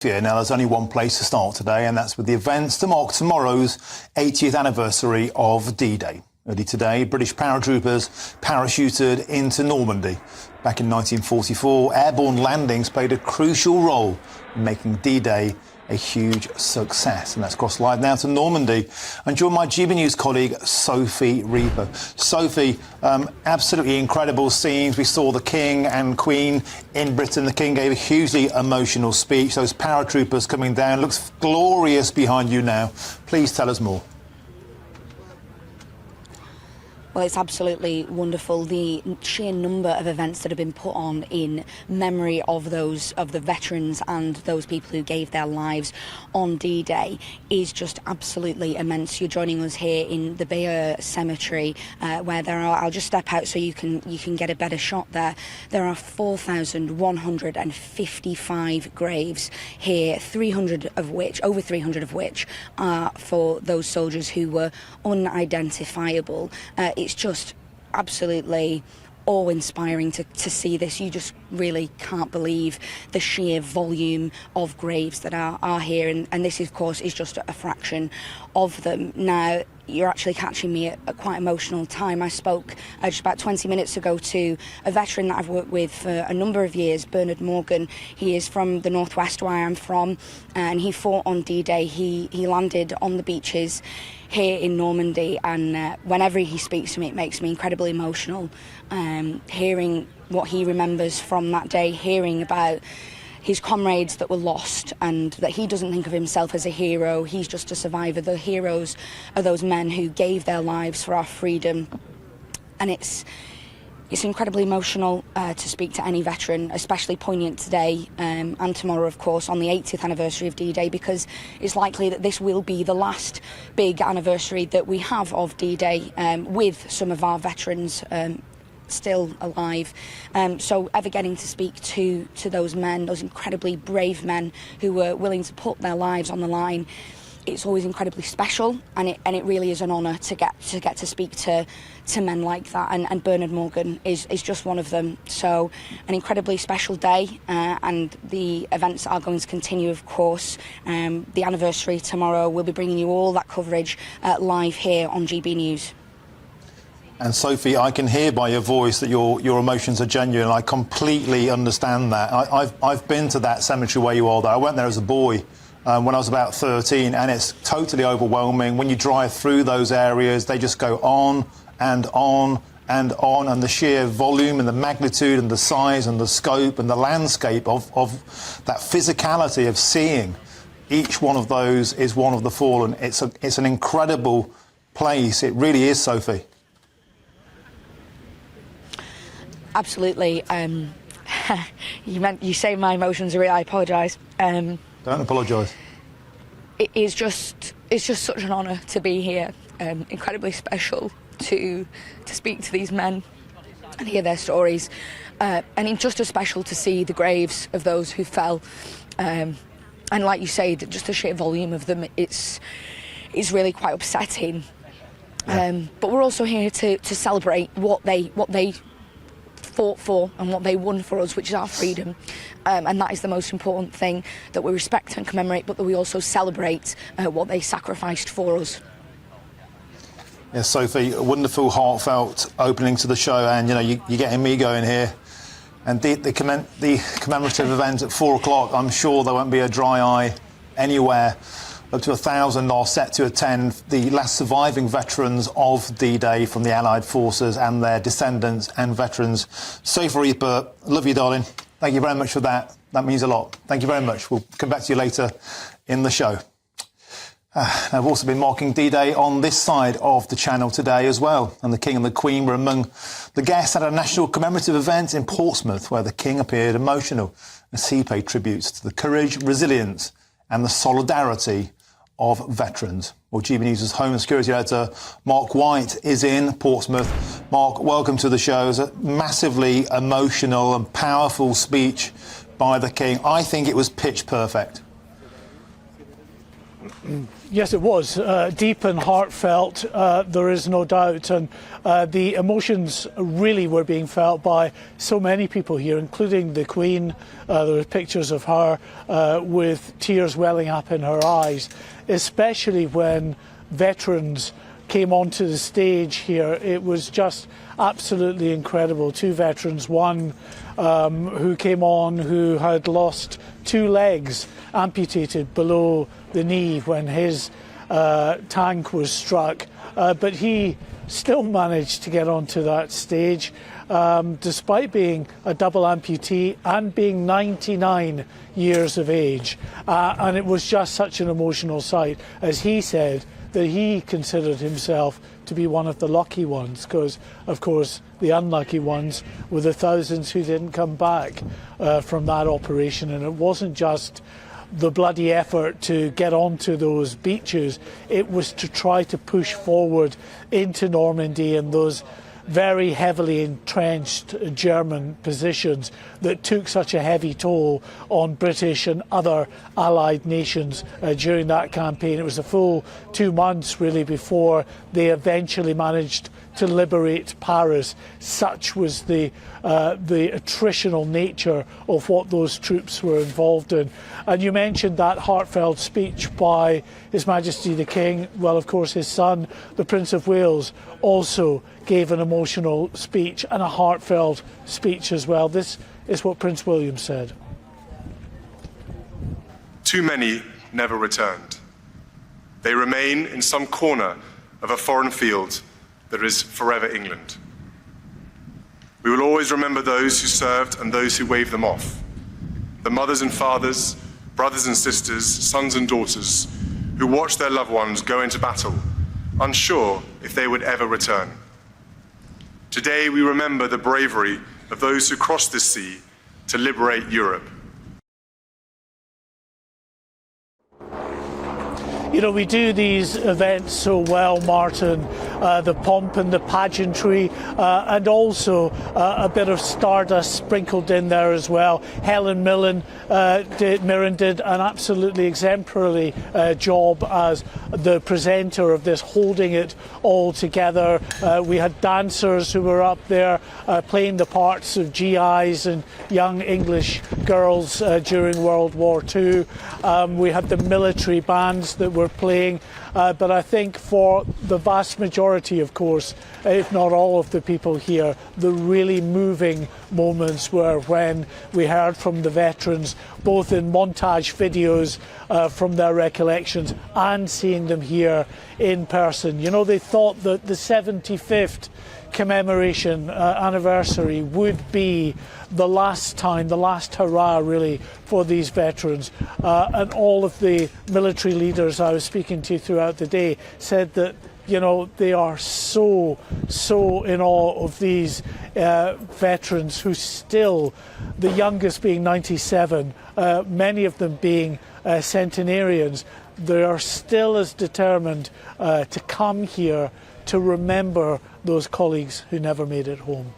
Yeah, now there's only one place to start today, and that's with the events to mark tomorrow's 80th anniversary of D-Day. Early today, British paratroopers parachuted into Normandy. Back in 1944, airborne landings played a crucial role in making D-Day a huge success. And let's cross live now to Normandy and join my GBNews colleague Sophie Reaper. Sophie, absolutely incredible scenes. We saw the King and Queen in Britain. The King gave a hugely emotional speech. Those paratroopers coming down. Looks glorious behind you now. Please tell us more. Well, it's absolutely wonderful. The sheer number of events that have been put on in memory of the veterans and those people who gave their lives on D-Day is just absolutely immense. You're joining us here in the Bayeux Cemetery, where there are. I'll just step out so you can get a better shot there. There are 4,155 graves here, over 300 of which are for those soldiers who were unidentifiable. It's just absolutely awe-inspiring to see this. You just really can't believe the sheer volume of graves that are here, and this, of course, is just a fraction of them. Now, you're actually catching me at a quite emotional time. I spoke just about 20 minutes ago to a veteran that I've worked with for a number of years, Bernard Morgan. He is from the northwest where I'm from, and he fought on D-Day. He landed on the beaches here in Normandy, and whenever he speaks to me, it makes me incredibly emotional. Hearing what he remembers from that day, hearing about his comrades that were lost, and that he doesn't think of himself as a hero. He's just a survivor. The heroes are those men who gave their lives for our freedom. And it's incredibly emotional to speak to any veteran, especially poignant today and tomorrow, of course, on the 80th anniversary of D-Day, because it's likely that this will be the last big anniversary that we have of D-Day with some of our veterans still alive. So ever getting to speak to those men, those incredibly brave men who were willing to put their lives on the line, it's always incredibly special, and it really is an honour to get to speak to men like that, and Bernard Morgan is just one of them. So an incredibly special day, and the events are going to continue, of course. The anniversary tomorrow, we'll be bringing you all that coverage live here on GBNews. And Sophie, I can hear by your voice that your emotions are genuine. I completely understand that. I've been to that cemetery where you are there. I went there as a boy when I was about 13, and it's totally overwhelming. When you drive through those areas, they just go on and on and on, and the sheer volume and the magnitude and the size and the scope and the landscape of that physicality of seeing each one of those is one of the fallen. It's an incredible place. It really is, Sophie. Absolutely. You say my emotions are real. I apologise. Don't apologise. It's just such an honour to be here. Incredibly special to speak to these men and hear their stories. And it's just as special to see the graves of those who fell. And like you say, just the sheer volume of them, it's really quite upsetting. Yeah. But we're also here to celebrate what they fought for and what they won for us, which is our freedom, and that is the most important thing, that we respect and commemorate, but that we also celebrate what they sacrificed for us. Yes, Sophie, a wonderful, heartfelt opening to the show, and you're getting me going here. And the commemorative event at 4 o'clock, I'm sure there won't be a dry eye anywhere. Up to 1,000 are set to attend, the last surviving veterans of D-Day from the Allied forces and their descendants and veterans. Sophie Reaper, love you, darling. Thank you very much for that. That means a lot. Thank you very much. We'll come back to you later in the show. I've also been marking D-Day on this side of the channel today as well. And the King and the Queen were among the guests at a national commemorative event in Portsmouth, where the King appeared emotional as he paid tributes to the courage, resilience and the solidarity of veterans. Well, GBNews' Home and Security Editor Mark White is in Portsmouth. Mark, welcome to the show. It was a massively emotional and powerful speech by the King. I think it was pitch perfect. Yes, it was deep and heartfelt, there is no doubt, and the emotions really were being felt by so many people here, including the Queen. There were pictures of her with tears welling up in her eyes, especially when veterans came onto the stage here. It was just absolutely incredible. Two veterans, one who came on who had lost two legs amputated below the knee when his tank was struck, but he still managed to get onto that stage despite being a double amputee and being 99 years of age, and it was just such an emotional sight, as he said that he considered himself to be one of the lucky ones, because of course the unlucky ones were the thousands who didn't come back from that operation. And it wasn't just the bloody effort to get onto those beaches, it was to try to push forward into Normandy and those very heavily entrenched German positions that took such a heavy toll on British and other allied nations during that campaign. It was a full 2 months really before they eventually managed to liberate Paris. Such was the attritional nature of what those troops were involved in. And you mentioned that heartfelt speech by His Majesty the King. Well, of course, his son, the Prince of Wales, also gave an emotional speech and a heartfelt speech as well. This is what Prince William said. Too many never returned. They remain in some corner of a foreign field that is forever England. We will always remember those who served and those who waved them off. The mothers and fathers, brothers and sisters, sons and daughters who watched their loved ones go into battle, unsure if they would ever return. Today we remember the bravery of those who crossed this sea to liberate Europe. You know, we do these events so well, Martin, the pomp and the pageantry, and also a bit of stardust sprinkled in there as well. Helen Mirren did an absolutely exemplary job as the presenter of this, holding it all together. We had dancers who were up there playing the parts of GIs and young English girls during World War II. We had the military bands that were playing, but I think for the vast majority, of course, if not all of the people here, the really moving moments were when we heard from the veterans, both in montage videos from their recollections and seeing them here in person. You know, they thought that the 75th commemoration anniversary would be the last time, the last hurrah really for these veterans, and all of the military leaders I was speaking to throughout the day said that, you know, they are so in awe of these veterans who still, the youngest being 97, many of them being centenarians, they are still as determined to come here to remember those colleagues who never made it home.